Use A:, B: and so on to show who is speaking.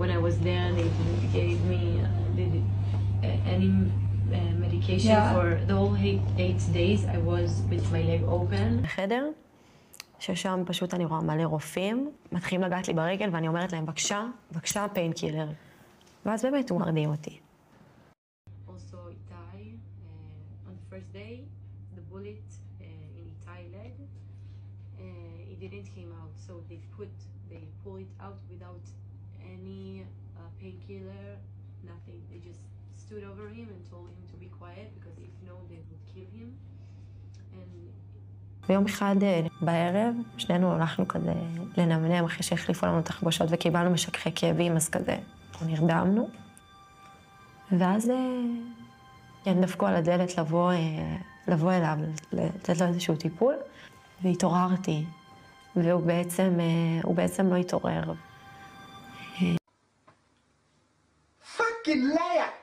A: when I was there, they didn't give me any medication for the whole 8 days. I was with my leg open.
B: בחדר, ששם פשוט אני רואה מלא רופאים, מתחילים לגעת לי ברגל ואני אומרת להם, בבקשה, פיינקילר. ואז באמת הוא מרדים אותי.
A: Also Itai, on the first day, the bullet in Itai leg, it didn't came out, so they pull it out without any painkiller, nothing. They just stood over him and told him to be quiet because if no, they would kill him.
B: ביום אחד בערב, שנינו הלכנו כזה לנמנם אחרי שהחליפו לנו תחבושות וקיבלנו משככי כאבים, אז כזה נרדמנו. ואז דפקו על הדלת לבוא אליו, לתת לו איזשהו טיפול, והתעוררתי, והוא בעצם לא התעורר.
C: Fucking liar!